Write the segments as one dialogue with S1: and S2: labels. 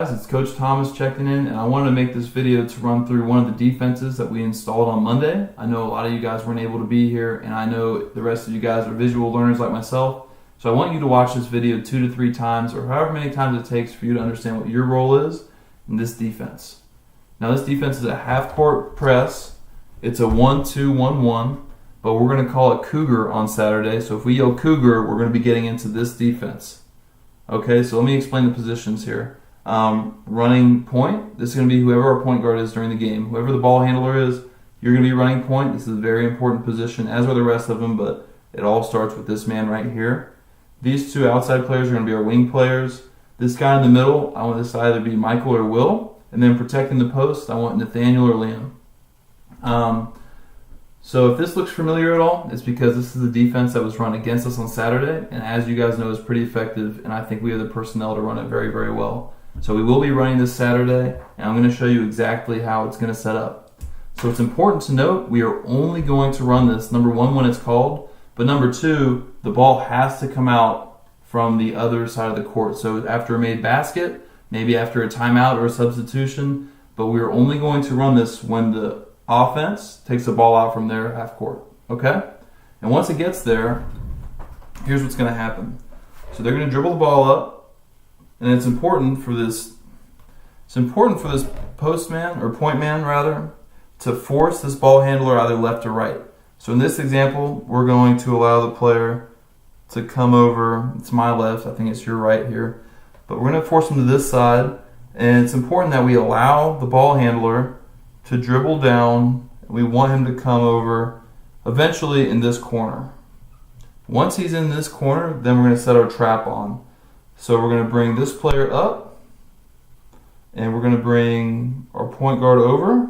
S1: It's Coach Thomas checking in, and I wanted to make this video to run through one of the defenses that we installed on Monday. I know a lot of you guys weren't able to be here, and I know the rest of you guys are visual learners like myself. So I want you to watch this video 2 to 3 times, or however many times it takes for you to understand what your role is in this defense. Now this defense is a half-court press. It's a 1-2-1-1, but we're going to call it Cougar on Saturday. So if we yell Cougar, we're going to be getting into this defense. Okay, so let me explain the positions here. Running point, this is going to be whoever our point guard is during the game. Whoever the ball handler is, you're going to be running point. This is a very important position, as are the rest of them, but it all starts with this man right here. These 2 outside players are going to be our wing players. This guy in the middle, I want this to either be Michael or Will. And then protecting the post, I want Nathaniel or Liam. So if this looks familiar at all, it's because this is the defense that was run against us on Saturday, and as you guys know, it's pretty effective, and I think we have the personnel to run it very, very well. So we will be running this Saturday, and I'm going to show you exactly how it's going to set up. So it's important to note, we are only going to run this, number 1, when it's called, but number 2, the ball has to come out from the other side of the court. So after a made basket, maybe after a timeout or a substitution, but we are only going to run this when the offense takes the ball out from their half court, okay? And once it gets there, here's what's going to happen. So they're going to dribble the ball up, and it's important for this post man, or point man rather, to force this ball handler either left or right. So in this example, we're going to allow the player to come over. It's my left, I think it's your right here. But we're going to force him to this side, and it's important that we allow the ball handler to dribble down. We want him to come over eventually in this corner. Once he's in this corner, then we're going to set our trap on. So we're going to bring this player up, and we're going to bring our point guard over,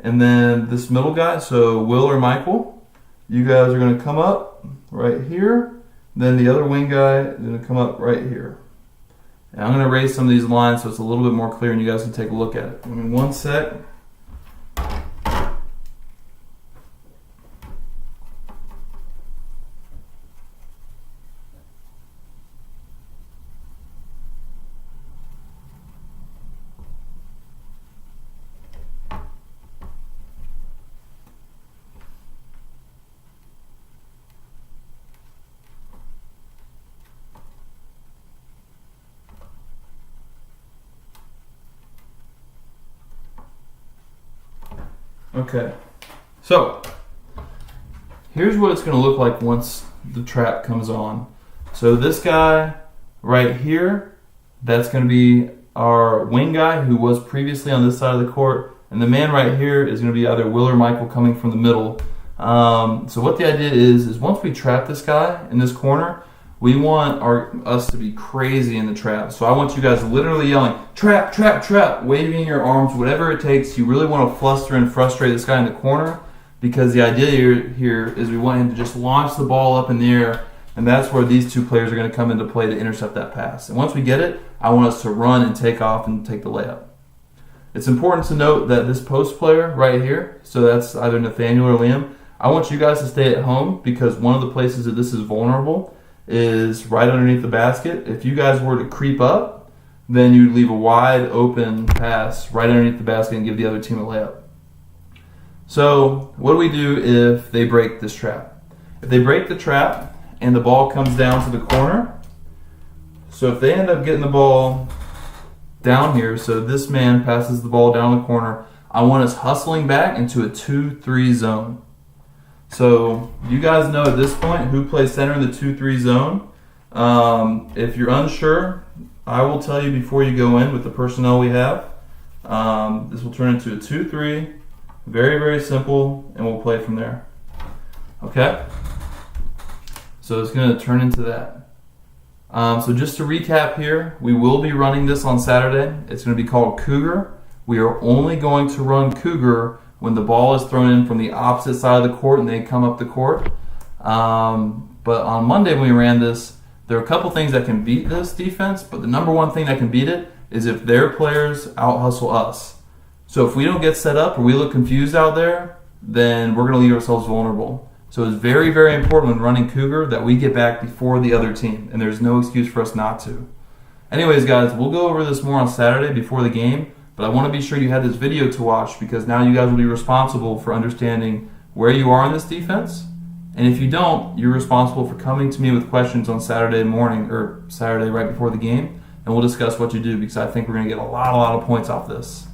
S1: and then this middle guy, so Will or Michael, you guys are going to come up right here. Then the other wing guy is going to come up right here. And I'm going to erase some of these lines so it's a little bit more clear and you guys can take a look at it. Give me 1 sec. Okay, so here's what it's going to look like once the trap comes on. So this guy right here, that's going to be our wing guy who was previously on this side of the court, and the man right here is going to be either Will or Michael coming from the middle. So what the idea is once we trap this guy in this corner, we want us to be crazy in the trap. So I want you guys literally yelling, trap, trap, trap, waving your arms, whatever it takes. You really want to fluster and frustrate this guy in the corner, because the idea here is we want him to just launch the ball up in the air, and that's where these 2 players are going to come into play to intercept that pass. And once we get it, I want us to run and take off and take the layup. It's important to note that this post player right here, so that's either Nathaniel or Liam, I want you guys to stay at home, because one of the places that this is vulnerable is right underneath the basket. If you guys were to creep up, then you'd leave a wide open pass right underneath the basket and give the other team a layup. So what do we do if they break this trap? If they break the trap and the ball comes down to the corner, so if they end up getting the ball down here, so this man passes the ball down the corner, I want us hustling back into a 2-3 zone. So you guys know at this point who plays center in the 2-3 zone. If you're unsure, I will tell you before you go in with the personnel we have. This will turn into a 2-3. Very, very simple, and we'll play from there. Okay? So it's going to turn into that. So just to recap here, we will be running this on Saturday. It's going to be called Cougar. We are only going to run Cougar when the ball is thrown in from the opposite side of the court and they come up the court. But on Monday when we ran this, there are a couple things that can beat this defense, but the number 1 thing that can beat it is if their players out-hustle us. So if we don't get set up or we look confused out there, then we're going to leave ourselves vulnerable. So it's very, very important when running Cougar that we get back before the other team, and there's no excuse for us not to. Anyways, guys, we'll go over this more on Saturday before the game, but I want to be sure you had this video to watch because now you guys will be responsible for understanding where you are in this defense. And if you don't, you're responsible for coming to me with questions on Saturday morning or Saturday right before the game, and we'll discuss what you do because I think we're going to get a lot of points off this.